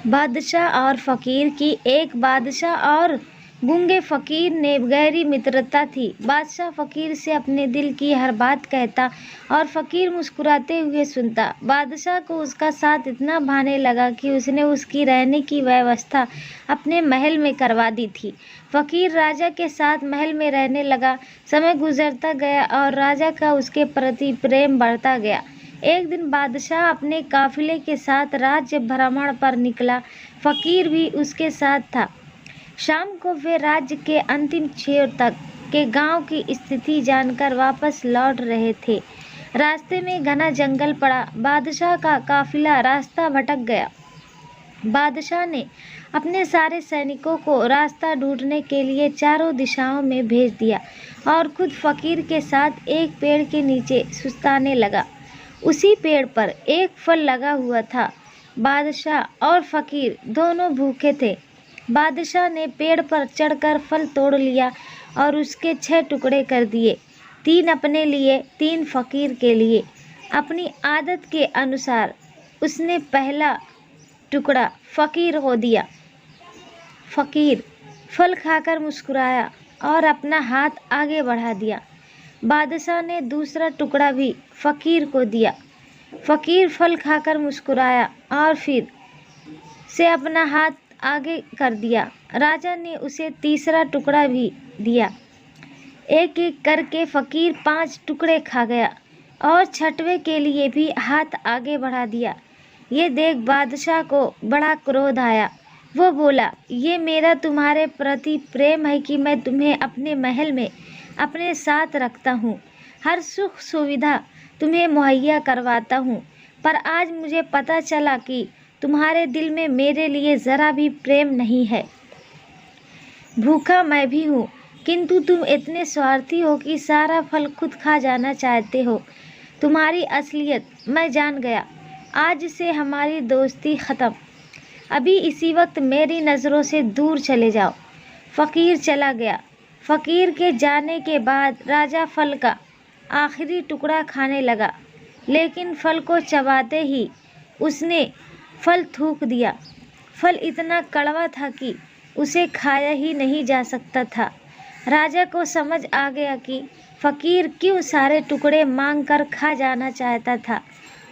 बादशाह और फ़कीर की एक बादशाह और गूंगे फ़कीर ने गहरी मित्रता थी। बादशाह फ़कीर से अपने दिल की हर बात कहता और फ़कीर मुस्कुराते हुए सुनता। बादशाह को उसका साथ इतना भाने लगा कि उसने उसकी रहने की व्यवस्था अपने महल में करवा दी थी। फ़कीर राजा के साथ महल में रहने लगा। समय गुजरता गया और राजा का उसके प्रति प्रेम बढ़ता गया। एक दिन बादशाह अपने काफिले के साथ राज्य भ्रमण पर निकला। फ़कीर भी उसके साथ था। शाम को वे राज्य के अंतिम छोर तक के गांव की स्थिति जानकर वापस लौट रहे थे। रास्ते में घना जंगल पड़ा। बादशाह का काफिला रास्ता भटक गया। बादशाह ने अपने सारे सैनिकों को रास्ता ढूंढने के लिए चारों दिशाओं में भेज दिया और खुद फ़कीर के साथ एक पेड़ के नीचे सुस्ताने लगा। उसी पेड़ पर एक फल लगा हुआ था। बादशाह और फ़कीर दोनों भूखे थे। बादशाह ने पेड़ पर चढ़कर फल तोड़ लिया और उसके 6 टुकड़े कर दिए, 3 अपने लिए, 3 फ़कीर के लिए। अपनी आदत के अनुसार उसने पहला टुकड़ा फ़कीर को दिया। फ़कीर फल खाकर मुस्कुराया और अपना हाथ आगे बढ़ा दिया। बादशाह ने दूसरा टुकड़ा भी फ़कीर को दिया। फ़कीर फल खाकर मुस्कुराया और फिर से अपना हाथ आगे कर दिया। राजा ने उसे तीसरा टुकड़ा भी दिया। एक एक करके फ़कीर 5 टुकड़े खा गया और 6वें के लिए भी हाथ आगे बढ़ा दिया। ये देख बादशाह को बड़ा क्रोध आया। वो बोला, ये मेरा तुम्हारे प्रति प्रेम है कि मैं तुम्हें अपने महल में अपने साथ रखता हूँ, हर सुख सुविधा तुम्हें मुहैया करवाता हूँ, पर आज मुझे पता चला कि तुम्हारे दिल में मेरे लिए ज़रा भी प्रेम नहीं है। भूखा मैं भी हूँ, किंतु तुम इतने स्वार्थी हो कि सारा फल खुद खा जाना चाहते हो। तुम्हारी असलियत मैं जान गया। आज से हमारी दोस्ती ख़त्म। अभी इसी वक्त मेरी नज़रों से दूर चले जाओ। फ़कीर चला गया। फ़कीर के जाने के बाद राजा फल का आखिरी टुकड़ा खाने लगा, लेकिन फल को चबाते ही उसने फल थूक दिया। फल इतना कड़वा था कि उसे खाया ही नहीं जा सकता था। राजा को समझ आ गया कि फ़कीर क्यों सारे टुकड़े मांग कर खा जाना चाहता था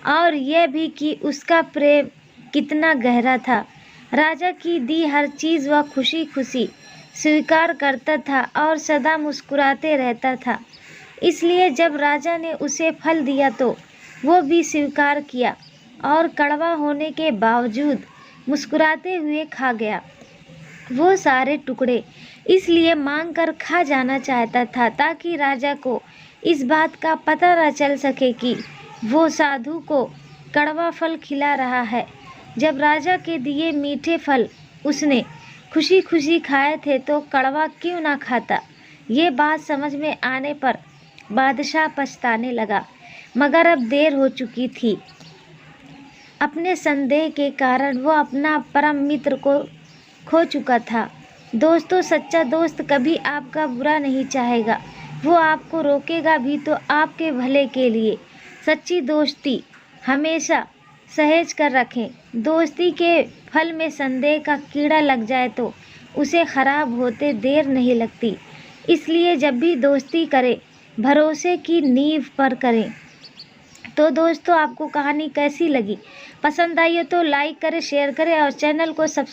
और यह भी कि उसका प्रेम कितना गहरा था। राजा की दी हर चीज़ वह खुशी खुशी स्वीकार करता था और सदा मुस्कुराते रहता था। इसलिए जब राजा ने उसे फल दिया तो वो भी स्वीकार किया और कड़वा होने के बावजूद मुस्कुराते हुए खा गया। वो सारे टुकड़े इसलिए मांग कर खा जाना चाहता था ताकि राजा को इस बात का पता न चल सके कि वो साधु को कड़वा फल खिला रहा है। जब राजा के दिए मीठे फल उसने खुशी खुशी खाए थे तो कड़वा क्यों ना खाता। ये बात समझ में आने पर बादशाह पछताने लगा, मगर अब देर हो चुकी थी। अपने संदेह के कारण वो अपना परम मित्र को खो चुका था। दोस्तों, सच्चा दोस्त कभी आपका बुरा नहीं चाहेगा, वो आपको रोकेगा भी तो आपके भले के लिए। सच्ची दोस्ती हमेशा सहेज कर रखें। दोस्ती के फल में संदेह का कीड़ा लग जाए तो उसे खराब होते देर नहीं लगती। इसलिए जब भी दोस्ती करें भरोसे की नींव पर करें। तो दोस्तों, आपको कहानी कैसी लगी? पसंद आई हो तो लाइक करें, शेयर करें और चैनल को सब्सक्राइब